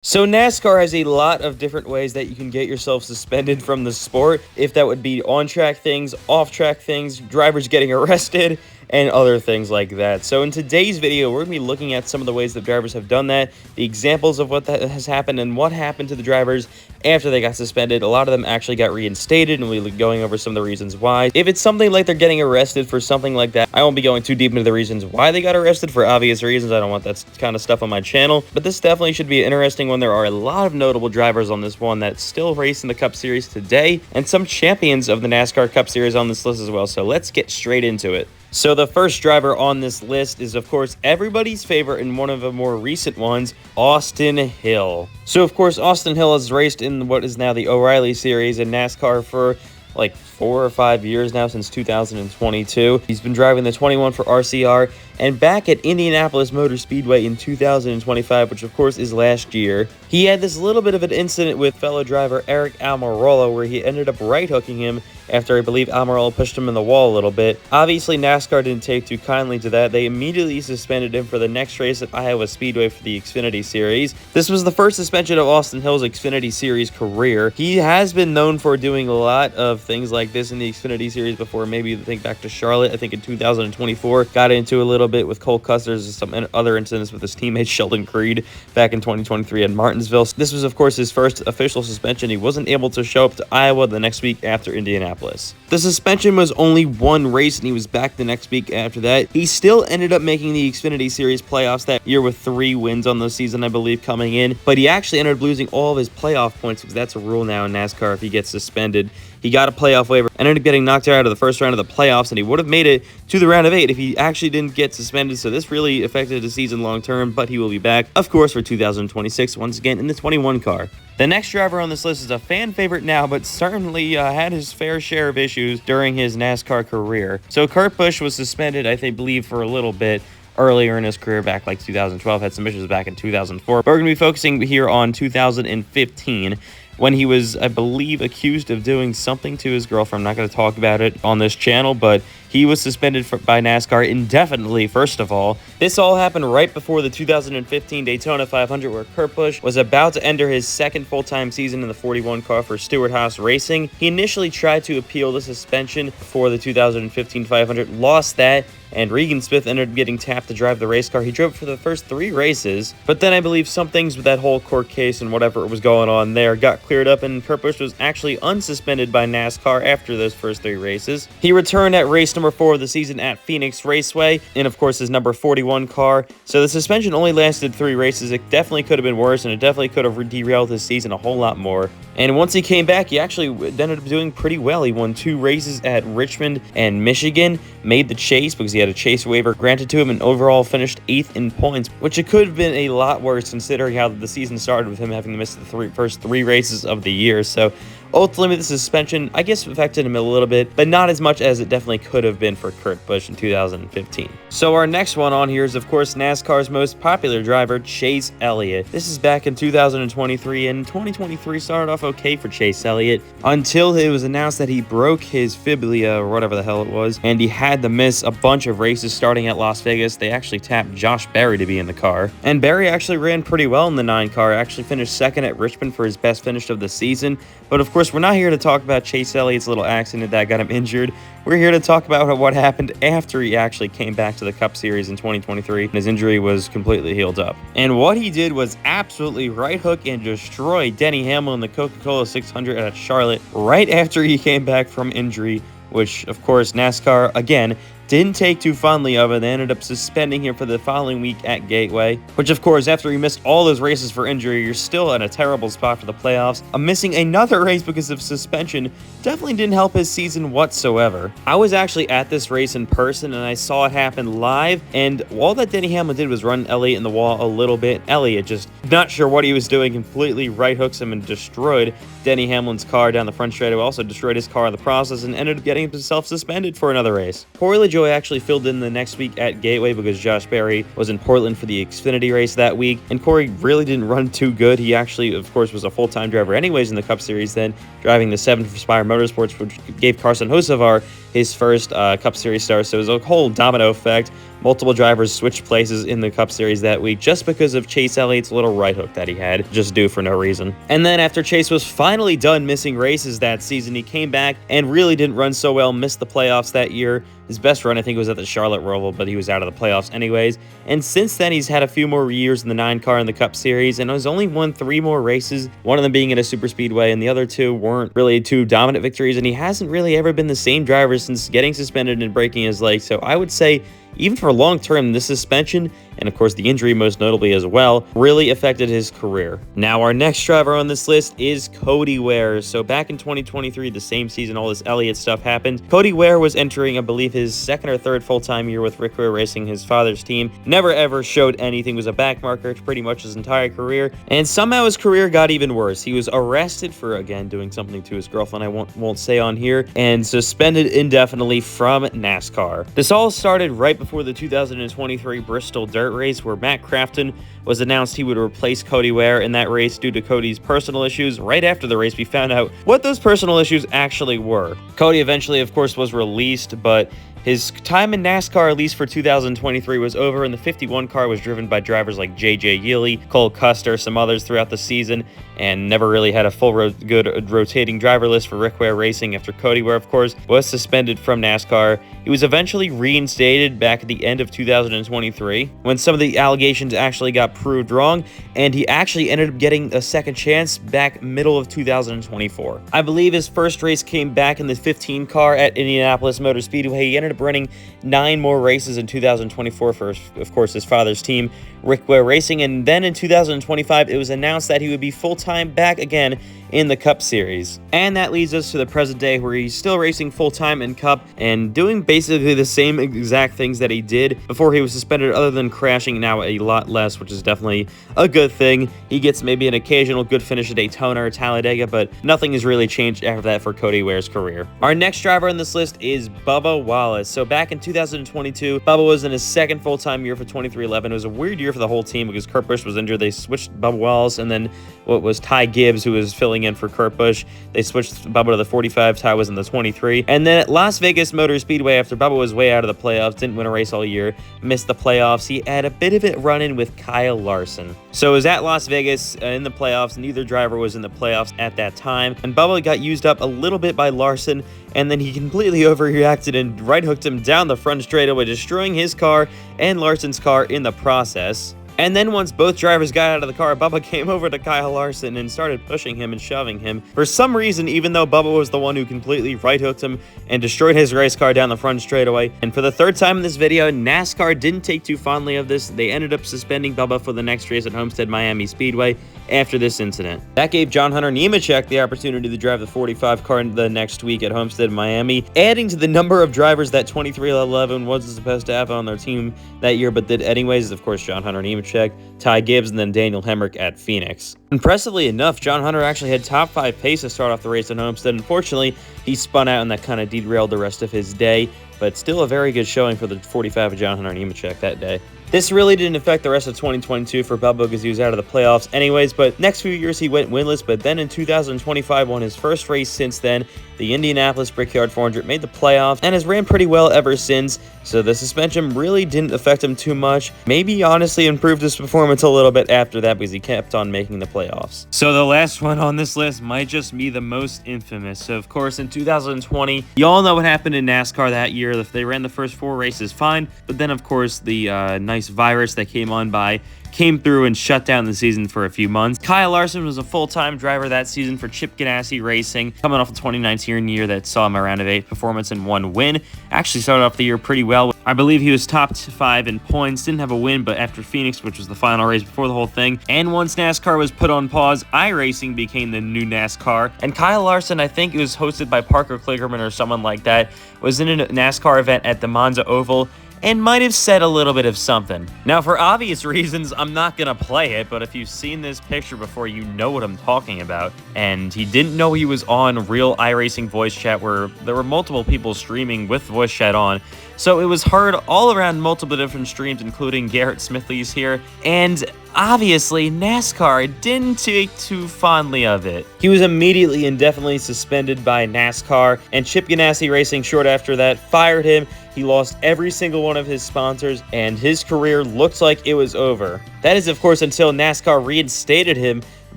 So NASCAR has a lot of different ways that you can get yourself suspended from the sport, if that would be on-track things, off-track things, drivers getting arrested, and other things like that. So in today's video, we're going to be looking at some of the ways that drivers have done that, the examples of what that has happened, and what happened to the drivers after they got suspended. A lot of them actually got reinstated, and we'll be going over some of the reasons why. If it's something like they're getting arrested for something like that, I won't be going too deep into the reasons why they got arrested for obvious reasons. I don't want that kind of stuff on my channel, but this definitely should be an interesting one. There are a lot of notable drivers on this one that still race in the Cup Series today, and some champions of the NASCAR Cup Series on this list as well. So let's get straight into it. So the first driver on this list is, of course, everybody's favorite and one of the more recent ones, Austin Hill. So, of course, Austin Hill has raced in what is now the O'Reilly Series in NASCAR for like 4 or 5 years now, since 2022. He's been driving the 21 for RCR and back at Indianapolis Motor Speedway in 2025, which of course is last year. He had this little bit of an incident with fellow driver Eric Almirola where he ended up right-hooking him after I believe Almirola pushed him in the wall a little bit. Obviously, NASCAR didn't take too kindly to that. They immediately suspended him for the next race at Iowa Speedway for the Xfinity Series. This was the first suspension of Austin Hill's Xfinity Series career. He has been known for doing a lot of things like this in the Xfinity Series before. Maybe think back to Charlotte, I think in 2024, got into a little bit with Cole Custer's and some other incidents with his teammate Sheldon Creed back in 2023 at Martinsville. This was, of course, his first official suspension. He wasn't able to show up to Iowa the next week after Indianapolis. The suspension was only one race, and he was back the next week after that. He still ended up making the Xfinity Series playoffs that year with 3 wins on the season, I believe, coming in. But he actually ended up losing all of his playoff points, because that's a rule now in NASCAR. If he gets suspended, he got a playoff waiver, ended up getting knocked out of the first round of the playoffs, and he would have made it to the round of 8 if he actually didn't get suspended. So this really affected his season long term, but he will be back, of course, for 2026 once again in the 21 car. The next driver on this list is a fan favorite now, but certainly had his fair share of issues during his NASCAR career. So Kurt Busch was suspended, I believe, for a little bit earlier in his career, back like 2012, had some issues back in 2004. But we're going to be focusing here on 2015. When he was, I believe, accused of doing something to his girlfriend. I'm not going to talk about it on this channel, but he was suspended by NASCAR indefinitely, first of all. This all happened right before the 2015 Daytona 500, where Kurt Busch was about to enter his second full-time season in the 41 car for Stewart-Haas Racing. He initially tried to appeal the suspension for the 2015 500, lost that, and Regan Smith ended up getting tapped to drive the race car. He drove for the first 3 races, but then I believe some things with that whole court case and whatever was going on there got cleared up, and Kurt Busch was actually unsuspended by NASCAR after those first 3 races. He returned at race number 4 of the season at Phoenix Raceway, in of course his number 41 car. So the suspension only lasted 3 races. It definitely could have been worse, and it definitely could have derailed his season a whole lot more. And once he came back, he actually ended up doing pretty well. He won 2 races at Richmond and Michigan, made the chase because he had a chase waiver granted to him, and overall finished 8th in points, which it could have been a lot worse considering how the season started with him having to miss the first 3 races of the year. So ultimately, the suspension, I guess, affected him a little bit, but not as much as it definitely could have been for Kurt Busch in 2015. So our next one on here is, of course, NASCAR's most popular driver, Chase Elliott. This is back in 2023, and 2023 started off okay for Chase Elliott until it was announced that he broke his fibula, or whatever the hell it was, and he had to miss a bunch of races starting at Las Vegas. They actually tapped Josh Berry to be in the car, and Berry actually ran pretty well in the 9 car, actually finished 2nd at Richmond for his best finish of the season. But of course, we're not here to talk about Chase Elliott's little accident that got him injured. We're here to talk about what happened after he actually came back to the Cup Series in 2023. His injury was completely healed up. And what he did was absolutely right hook and destroy Denny Hamlin in the Coca-Cola 600 at Charlotte right after he came back from injury, which, of course, NASCAR, again, didn't take too fondly of it. They ended up suspending him for the following week at Gateway, which, of course, after he missed all those races for injury, you're still in a terrible spot for the playoffs. Missing another race because of suspension definitely didn't help his season whatsoever. I was actually at this race in person, and I saw it happen live, and all that Denny Hamlin did was run Elliott in the wall a little bit. Elliott, just not sure what he was doing, completely right hooks him and destroyed Denny Hamlin's car down the front straightaway, also destroyed his car in the process, and ended up getting himself suspended for another race. Corey LaJoie actually filled in the next week at Gateway because Josh Berry was in Portland for the Xfinity race that week, and Corey really didn't run too good. He actually, of course, was a full-time driver anyways in the Cup Series then, driving the 7 for Spire Motorsports, which gave Carson Hocevar his first Cup Series start, so it was a whole domino effect. multiple drivers switched places in the Cup Series that week just because of Chase Elliott's little right hook that he had, just do for no reason. And then after Chase was finally done missing races that season, he came back and really didn't run so well, missed the playoffs that year. His best run, I think, was at the Charlotte Roval, but he was out of the playoffs anyways. And since then, he's had a few more years in the 9 car in the Cup Series, and has only won 3 more races, one of them being at a super speedway, and the other 2 weren't really 2 dominant victories, and he hasn't really ever been the same driver since getting suspended and breaking his leg. So I would say, even for long term, this suspension, and of course the injury most notably as well, really affected his career. Now our next driver on this list is Cody Ware. So back in 2023, the same season all this Elliott stuff happened, Cody Ware was entering, I believe, his 2nd or 3rd full-time year with Ware Racing, his father's team. Never ever showed anything, was a backmarker pretty much his entire career, and somehow his career got even worse. He was arrested for, again, doing something to his girlfriend I won't say on here, and suspended indefinitely from NASCAR. This all started right before the 2023 Bristol Dirt Race, where Matt Crafton was announced he would replace Cody Ware in that race due to Cody's personal issues. Right after the race, we found out what those personal issues actually were. Cody eventually, of course, was released, but his time in NASCAR, at least for 2023, was over, and the 51 car was driven by drivers like J.J. Yealy, Cole Custer, some others throughout the season, and never really had a full good rotating driver list for Ware Racing after Cody Ware, of course, was suspended from NASCAR. He was eventually reinstated back at the end of 2023 when some of the allegations actually got proved wrong, and he actually ended up getting a second chance back middle of 2024. I believe his first race came back in the 15 car at Indianapolis Motor Speedway. He ended up running 9 more races in 2024 for, of course, his father's team, Ware Racing, and then in 2025 it was announced that he would be full-time back again in the Cup Series. And that leads us to the present day, where he's still racing full-time in Cup and doing basically the same exact things that he did before he was suspended, other than crashing now a lot less, which is definitely a good thing. He gets maybe an occasional good finish at Daytona or Talladega, but nothing has really changed after that for Cody Ware's career. Our next driver on this list is Bubba Wallace. So back in 2022, Bubba was in his 2nd full-time year for 2311. It was a weird year for the whole team because Kurt Busch was injured. They switched Bubba Wallace, and then what was Ty Gibbs, who was filling in for Kurt Busch. They switched Bubba to the 45. Ty was in the 23. And then at Las Vegas Motor Speedway, after Bubba was way out of the playoffs, didn't win a race all year, missed the playoffs, he had a bit of it run-in with Kyle Larson. So it was at Las Vegas in the playoffs. Neither driver was in the playoffs at that time, and Bubba got used up a little bit by Larson, and then he completely overreacted and right-hooked him down the front straightaway, destroying his car and Larson's car in the process. And then once both drivers got out of the car, Bubba came over to Kyle Larson and started pushing him and shoving him. For some reason, even though Bubba was the one who completely right-hooked him and destroyed his race car down the front straightaway. And for the 3rd time in this video, NASCAR didn't take too fondly of this. They ended up suspending Bubba for the next race at Homestead Miami Speedway after this incident. That gave John Hunter Nemechek the opportunity to drive the 45 car the next week at Homestead Miami, adding to the number of drivers that 2311 wasn't supposed to have on their team that year, but did anyways. Of course, John Hunter Nemechek, Ty Gibbs, and then Daniel Hemrick at Phoenix. Impressively enough, John Hunter actually had top 5 pace to start off the race at Homestead. Unfortunately, he spun out, and that kind of derailed the rest of his day, but still a very good showing for the 45 of John Hunter Nemechek that day. This really didn't affect the rest of 2022 for Bubba because he was out of the playoffs anyways, but next few years he went winless, but then in 2025 won his first race since then. The Indianapolis Brickyard 400 made the playoffs and has ran pretty well ever since, so the suspension really didn't affect him too much. Maybe honestly improved his performance a little bit after that because he kept on making the playoffs. So the last one on this list might just be the most infamous. So of course in 2020, you all know what happened in NASCAR that year. They ran the first 4 races fine, but then of course the nice virus that came through and shut down the season for a few months. Kyle Larson was a full-time driver that season for Chip Ganassi Racing, coming off a 2019 year that saw him a round of 8 performance and 1 win. Actually started off the year pretty well. I believe he was top 5 in points, didn't have a win, but after Phoenix, which was the final race before the whole thing, and once NASCAR was put on pause, iRacing became the new NASCAR. And Kyle Larson, I think it was hosted by Parker Kligerman or someone like that, was in a NASCAR event at the Monza Oval, and might have said a little bit of something. Now, for obvious reasons, I'm not gonna play it, but if you've seen this picture before, you know what I'm talking about. And he didn't know he was on real iRacing voice chat where there were multiple people streaming with voice chat on. So it was heard all around multiple different streams, including Garrett Smithley's here. And obviously, NASCAR didn't take too fondly of it. He was immediately indefinitely suspended by NASCAR, and Chip Ganassi Racing short after that fired him. He lost every single one of his sponsors, and his career looked like it was over. That is, of course, until NASCAR reinstated him, I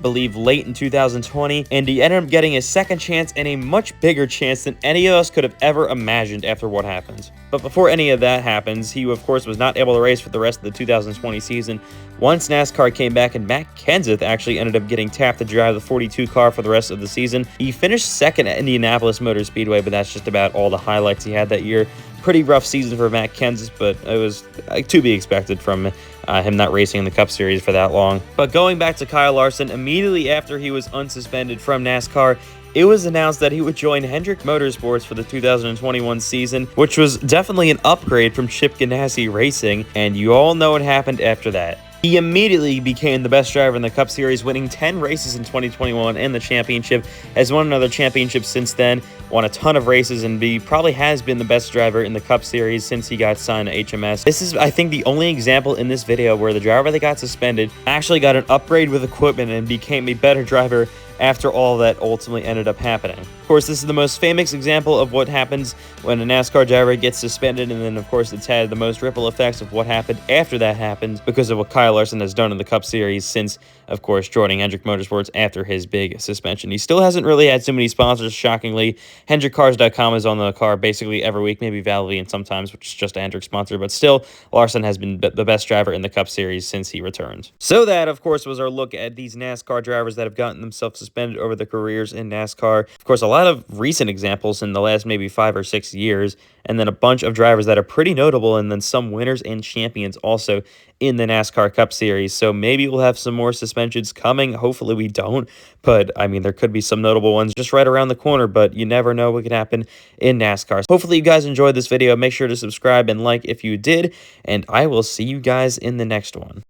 believe late in 2020, and he ended up getting a second chance and a much bigger chance than any of us could have ever imagined after what happened. But before any of that happens, he of course was not able to race for the rest of the 2020 season. Once NASCAR came back, and Matt Kenseth actually ended up getting tapped to drive the 42 car for the rest of the season. He finished second at Indianapolis Motor Speedway, but that's just about all the highlights he had that year. Pretty rough season for Matt Kenseth, but it was to be expected from him not racing in the Cup Series for that long. But going back to Kyle Larson, immediately after he was unsuspended from NASCAR, it was announced that he would join Hendrick Motorsports for the 2021 season, which was definitely an upgrade from Chip Ganassi Racing, and you all know what happened after that. He immediately became the best driver in the Cup Series, winning 10 races in 2021 and the championship, has won another championship since then, won a ton of races, and he probably has been the best driver in the Cup Series since he got signed to HMS. This is, I think, the only example in this video where the driver that got suspended actually got an upgrade with equipment and became a better driver after all that ultimately ended up happening. Of course, this is the most famous example of what happens when a NASCAR driver gets suspended, and then of course it's had the most ripple effects of what happened after that happened because of what Kyle Larson has done in the Cup Series since, of course, joining Hendrick Motorsports after his big suspension. He still hasn't really had too many sponsors, shockingly. HendrickCars.com is on the car basically every week, maybe Valvoline sometimes, which is just a Hendrick sponsor, but still, Larson has been the best driver in the Cup Series since he returned. So that, of course, was our look at these NASCAR drivers that have gotten themselves suspended over their careers in NASCAR. Of course, a lot of recent examples in the last maybe 5 or 6 years, and then a bunch of drivers that are pretty notable, and then some winners and champions also in the NASCAR Cup Series. So maybe we'll have some more suspensions coming. Hopefully we don't, but I mean, there could be some notable ones just right around the corner, but you never know what could happen in NASCAR. Hopefully you guys enjoyed this video. Make sure to subscribe and like if you did, and I will see you guys in the next one.